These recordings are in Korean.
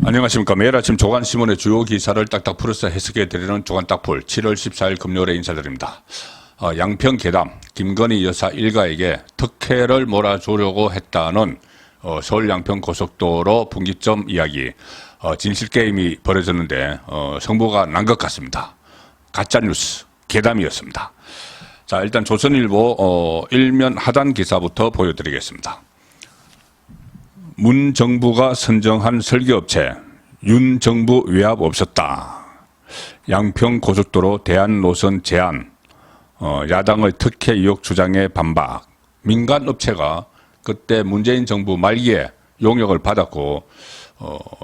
안녕하십니까. 매일 아침 조간신문의 주요 기사를 딱딱 풀어서 해석해드리는 조간딱풀 7월 14일 금요일에 인사드립니다. 양평 계담 김건희 여사 일가에게 특혜를 몰아주려고 했다는 서울 양평 고속도로 분기점 이야기, 진실게임이 벌어졌는데 성부가 난 것 같습니다. 가짜뉴스 계담이었습니다. 자, 일단 조선일보 일면 하단 기사부터 보여드리겠습니다. 문 정부가 선정한 설계업체, 윤 정부 외압 없었다. 양평 고속도로 대안노선 제한, 야당의 특혜 의혹 주장에 반박. 민간 업체가 그때 문재인 정부 말기에 용역을 받았고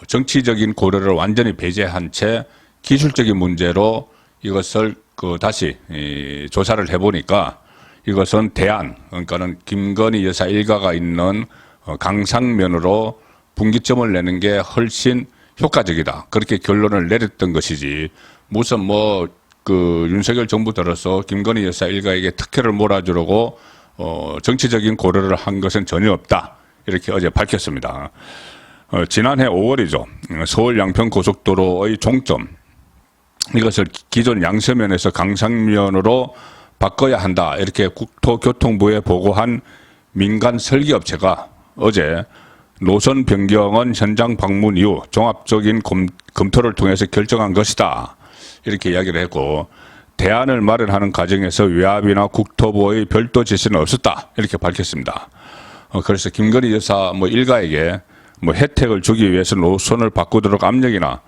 정치적인 고려를 완전히 배제한 채 기술적인 문제로 이것을 다시 조사를 해보니까 이것은 대안, 그러니까는 김건희 여사 일가가 있는 강상면으로 분기점을 내는 게 훨씬 효과적이다. 그렇게 결론을 내렸던 것이지, 무슨 윤석열 정부 들어서 김건희 여사 일가에게 특혜를 몰아주려고 정치적인 고려를 한 것은 전혀 없다. 이렇게 어제 밝혔습니다. 지난해 5월이죠. 서울 양평 고속도로의 종점, 이것을 기존 양서면에서 강상면으로 바꿔야 한다. 이렇게 국토교통부에 보고한 민간 설계업체가 어제 노선 변경은 현장 방문 이후 종합적인 검토를 통해서 결정한 것이다. 이렇게 이야기를 했고, 대안을 마련하는 과정에서 외압이나 국토부의 별도 지시는 없었다. 이렇게 밝혔습니다. 그래서 김건희 여사 일가에게 혜택을 주기 위해서 노선을 바꾸도록 압력이나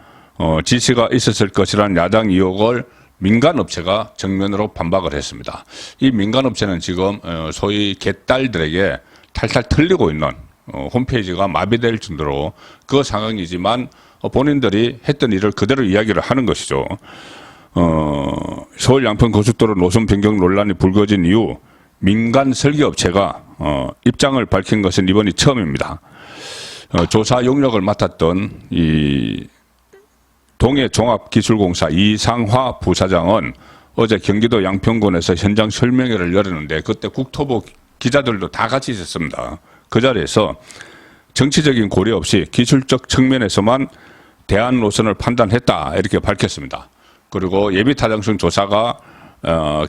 지시가 있었을 것이라는 야당 의혹을 민간업체가 정면으로 반박을 했습니다. 이 민간업체는 지금 소위 개딸들에게 탈탈 털리고 있는 홈페이지가 마비될 정도로 그 상황이지만 본인들이 했던 일을 그대로 이야기를 하는 것이죠. 서울 양평 고속도로 노선 변경 논란이 불거진 이후 민간 설계업체가 입장을 밝힌 것은 이번이 처음입니다. 조사 용역을 맡았던 이 동해종합기술공사 이상화 부사장은 어제 경기도 양평군에서 현장 설명회를 열었는데, 그때 국토부 기자들도 다 같이 있었습니다. 그 자리에서 정치적인 고려 없이 기술적 측면에서만 대안 노선을 판단했다. 이렇게 밝혔습니다. 그리고 예비타당성 조사가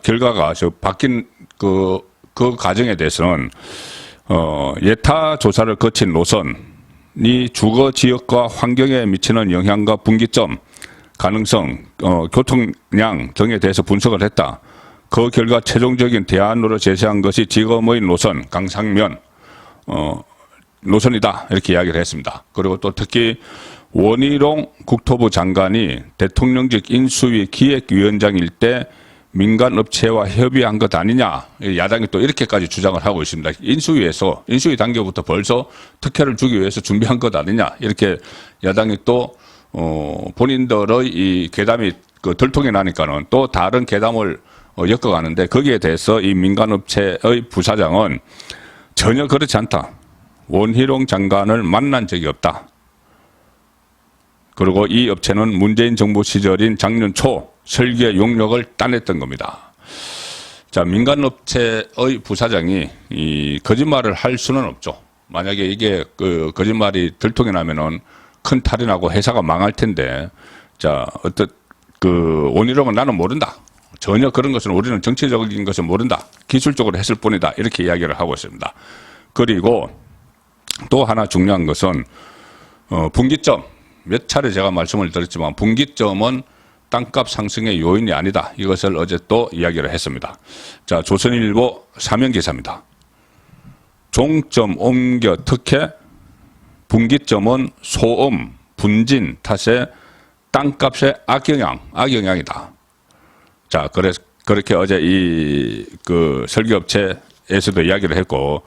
결과가 바뀐 그 과정에 대해서는 예타 조사를 거친 노선이 주거 지역과 환경에 미치는 영향과 분기점, 가능성, 교통량 등에 대해서 분석을 했다. 그 결과 최종적인 대안으로 제시한 것이 지금의 노선, 강상면 노선이다. 이렇게 이야기를 했습니다. 그리고 또 특히 원희룡 국토부 장관이 대통령직 인수위 기획위원장일 때 민간업체와 협의한 것 아니냐. 야당이 또 이렇게까지 주장을 하고 있습니다. 인수위 단계부터 벌써 특혜를 주기 위해서 준비한 것 아니냐. 이렇게 야당이 또 본인들의 이 괴담이 들통이 나니까는 또 다른 괴담을 엮어가는데, 거기에 대해서 이 민간업체의 부사장은 전혀 그렇지 않다. 원희룡 장관을 만난 적이 없다. 그리고 이 업체는 문재인 정부 시절인 작년 초 설계 용역을 따냈던 겁니다. 자, 민간업체의 부사장이 이 거짓말을 할 수는 없죠. 만약에 이게 거짓말이 들통이 나면은 큰 탈이 나고 회사가 망할 텐데, 자, 원희룡은 나는 모른다. 전혀 그런 것은, 우리는 정치적인 것은 모른다. 기술적으로 했을 뿐이다. 이렇게 이야기를 하고 있습니다. 그리고 또 하나 중요한 것은 분기점, 몇 차례 제가 말씀을 드렸지만 분기점은 땅값 상승의 요인이 아니다. 이것을 어제 또 이야기를 했습니다. 자, 조선일보 사면 기사입니다. 종점 옮겨 특혜, 분기점은 소음, 분진 탓에 땅값의 악영향이다. 자, 그렇게 어제 설계업체에서도 이야기를 했고,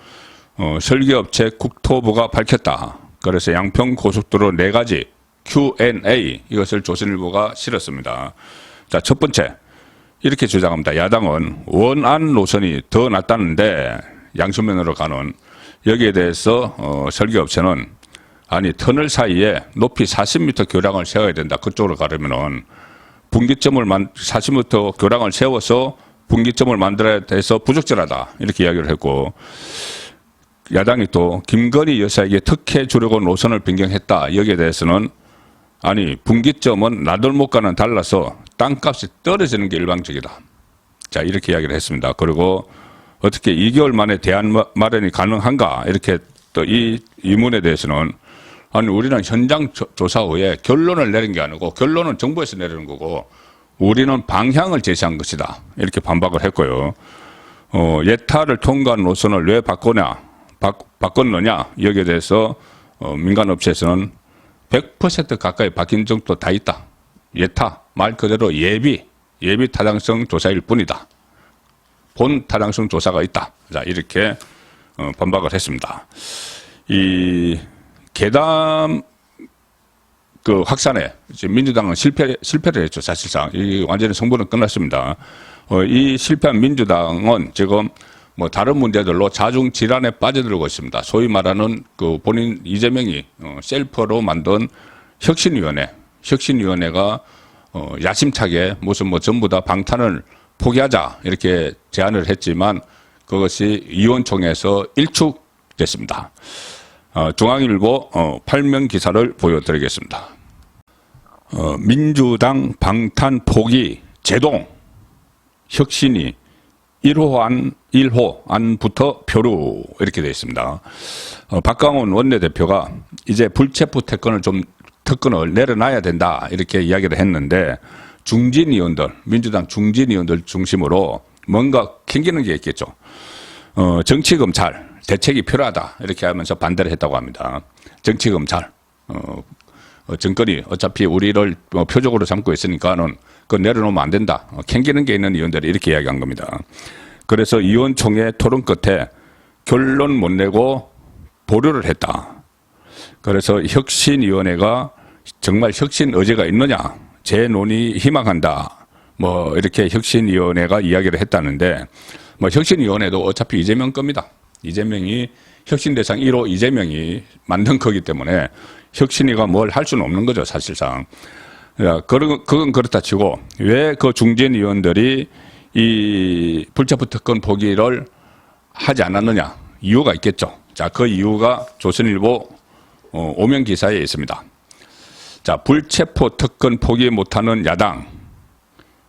설계업체 국토부가 밝혔다. 그래서 양평 고속도로 4가지 Q&A, 이것을 조선일보가 실었습니다. 자, 첫 번째, 이렇게 주장합니다. 야당은 원안 노선이 더 낫다는데, 양수면으로 가는, 여기에 대해서 설계업체는 아니, 터널 사이에 높이 40m 교량을 세워야 된다. 그쪽으로 가려면은 분기점을 40m 교량을 세워서 분기점을 만들어야 돼서 부적절하다. 이렇게 이야기를 했고, 야당이 또 김건희 여사에게 특혜 주려고 노선을 변경했다. 여기에 대해서는 아니 분기점은 나들목과는 달라서 땅값이 떨어지는 게 일반적이다. 자 이렇게 이야기를 했습니다. 그리고 어떻게 2개월 만에 대안 마련이 가능한가 이렇게 또 이 의문에 대해서는 아니 우리는 현장 조사 후에 결론을 내린 게 아니고 결론은 정부에서 내리는 거고 우리는 방향을 제시한 것이다. 이렇게 반박을 했고요. 예타를 통과한 노선을 왜 바꿨느냐 여기에 대해서 민간업체에서는 100% 가까이 바뀐 적도 다 있다. 예타 말 그대로 예비 타당성 조사일 뿐이다. 본 타당성 조사가 있다. 자 이렇게 반박을 했습니다. 이 계담 그 확산에 지금 민주당은 실패를 했죠. 사실상 이 완전히 승부는 끝났습니다. 이 실패한 민주당은 지금 뭐 다른 문제들로 자중 질환에 빠져들고 있습니다. 소위 말하는 그 본인 이재명이 셀프로 만든 혁신위원회가 야심차게 무슨 뭐 전부 다 방탄을 포기하자 이렇게 제안을 했지만 그것이 의원총회에서 일축됐습니다. 중앙일보 8면 기사를 보여드리겠습니다. 민주당 방탄 포기 제동 혁신이 1호 안부터 표류 이렇게 되어 있습니다. 박강원 원내대표가 이제 불체포 특권을 내려놔야 된다 이렇게 이야기를 했는데 민주당 중진 의원들 중심으로 뭔가 캥기는 게 있겠죠. 정치검찰 대책이 필요하다 이렇게 하면서 반대를 했다고 합니다. 정치검찰 정권이 어차피 우리를 표적으로 삼고 있으니까는 그거 내려놓으면 안 된다. 캥기는 게 있는 의원들이 이렇게 이야기한 겁니다. 그래서 의원총회 토론 끝에 결론 못 내고 보류를 했다. 그래서 혁신위원회가 정말 혁신 의지가 있느냐 재논의 희망한다. 뭐 이렇게 혁신위원회가 이야기를 했다는데 뭐 혁신위원회도 어차피 이재명 겁니다. 이재명이 혁신대상 1호 이재명이 만든 거기 때문에 혁신위가 뭘 할 수는 없는 거죠 사실상. 그건 그렇다 치고 왜 그 중진 의원들이 이 불체포 특권 포기를 하지 않았느냐 이유가 있겠죠. 자, 그 이유가 조선일보 오면 기사에 있습니다. 자, 불체포 특권 포기 못하는 야당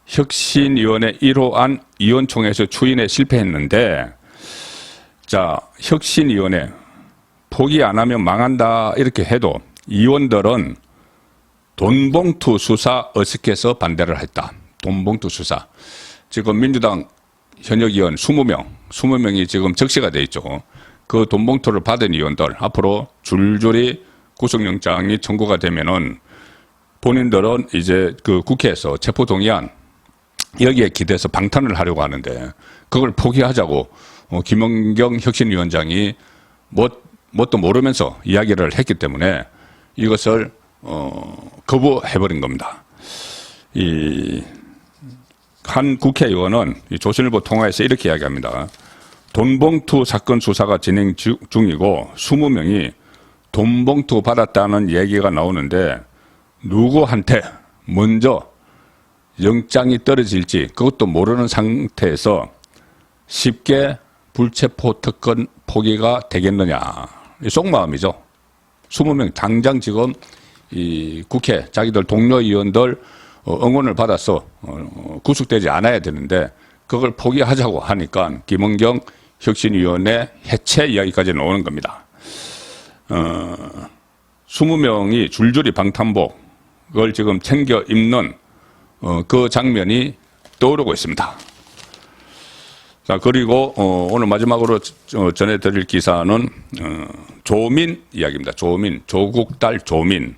혁신위원회 1호안 의원총회에서 추인에 실패했는데 자, 혁신위원회 포기 안 하면 망한다 이렇게 해도 의원들은 돈봉투 수사 어색해서 반대를 했다. 돈봉투 수사. 지금 민주당 현역 의원 20명이 지금 적시가 돼 있죠. 그 돈봉투를 받은 의원들 앞으로 줄줄이 구속영장이 청구가 되면은 본인들은 이제 그 국회에서 체포동의안 여기에 기대서 방탄을 하려고 하는데 그걸 포기하자고 김은경 혁신위원장이 뭣도 모르면서 이야기를 했기 때문에 이것을 거부해버린 겁니다. 한 국회의원은 조선일보 통화에서 이렇게 이야기합니다. 돈봉투 사건 수사가 진행 중이고 20명이 돈봉투 받았다는 얘기가 나오는데 누구한테 먼저 영장이 떨어질지 그것도 모르는 상태에서 쉽게 불체포 특권 포기가 되겠느냐. 속마음이죠. 20명 당장 지금 이 국회 자기들 동료 의원들 응원을 받아서 구속되지 않아야 되는데 그걸 포기하자고 하니까 김은경 혁신위원회 해체 이야기까지 나오는 겁니다. 20명이 줄줄이 방탄복을 지금 챙겨 입는 그 장면이 떠오르고 있습니다. 자, 그리고 오늘 마지막으로 전해드릴 기사는 조민 이야기입니다. 조국 딸 조민.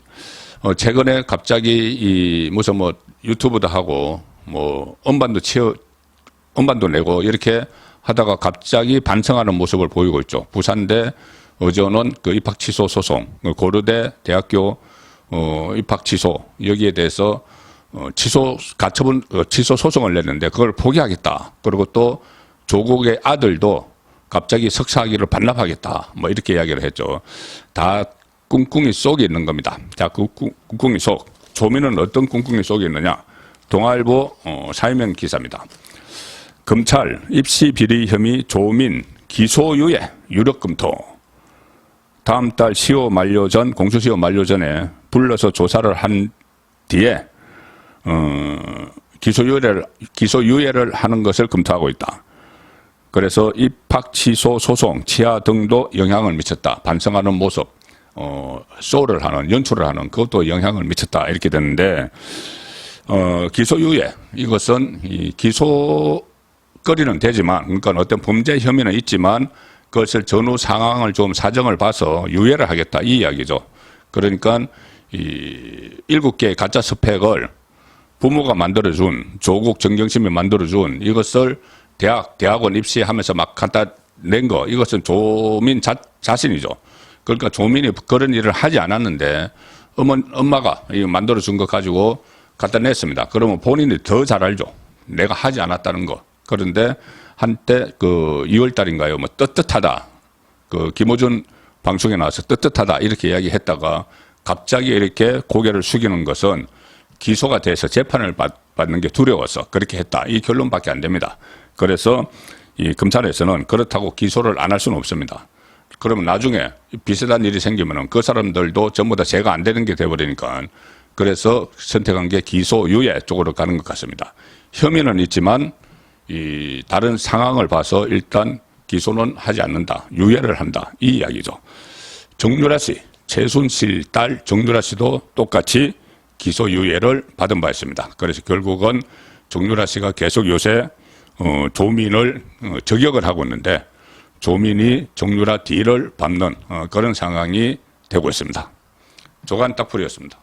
최근에 갑자기 무슨 뭐 유튜브도 하고 뭐 음반도 내고 이렇게 하다가 갑자기 반성하는 모습을 보이고 있죠. 부산대 어제는 그 입학 취소 소송, 고려대 대학교 입학 취소 여기에 대해서 가처분 취소 소송을 냈는데 그걸 포기하겠다. 그리고 또 조국의 아들도 갑자기 석사학위를 반납하겠다. 뭐 이렇게 이야기를 했죠. 다 꿍꿍이 속에 있는 겁니다. 자, 그 꿍꿍이 속. 조민은 어떤 꿍꿍이 속에 있느냐. 동아일보 사회면 기사입니다. 검찰 입시 비리 혐의 조민 기소유예 유력 검토. 다음 달 시효 만료 전, 공소시효 만료 전에 불러서 조사를 한 뒤에 기소유예를 하는 것을 검토하고 있다. 그래서 입학 취소 소송, 취하 등도 영향을 미쳤다. 반성하는 모습, 쇼를 하는, 연출을 하는 그것도 영향을 미쳤다. 이렇게 됐는데 기소유예 이것은 이 기소거리는 되지만, 그러니까 어떤 범죄 혐의는 있지만 그것을 전후 상황을 좀 사정을 봐서 유예를 하겠다 이 이야기죠. 그러니까 이 7개의 가짜 스펙을 부모가 만들어준, 조국 정경심이 만들어준 이것을 대학원 입시하면서 막 갖다 낸 거, 이것은 조민 자신이죠. 그러니까 조민이 그런 일을 하지 않았는데 엄마가 만들어준 거 가지고 갖다 냈습니다. 그러면 본인이 더 잘 알죠. 내가 하지 않았다는 거. 그런데 한때 그 2월 달인가요? 뭐 떳떳하다. 그 김어준 방송에 나와서 떳떳하다 이렇게 이야기했다가 갑자기 이렇게 고개를 숙이는 것은 기소가 돼서 재판을 받는 게 두려워서 그렇게 했다. 이 결론밖에 안 됩니다. 그래서 이 검찰에서는 그렇다고 기소를 안 할 수는 없습니다. 그러면 나중에 비슷한 일이 생기면은 그 사람들도 전부 다 죄가 안 되는 게 돼버리니까, 그래서 선택한 게 기소유예 쪽으로 가는 것 같습니다. 혐의는 있지만 이 다른 상황을 봐서 일단 기소는 하지 않는다. 유예를 한다. 이 이야기죠. 정유라 씨, 최순실 딸 정유라 씨도 똑같이 기소유예를 받은 바 있습니다. 그래서 결국은 정유라 씨가 계속 요새 조민을 저격을 하고 있는데 조민이 정유라 뒤를 밟는 그런 상황이 되고 있습니다. 조간 딱풀이었습니다.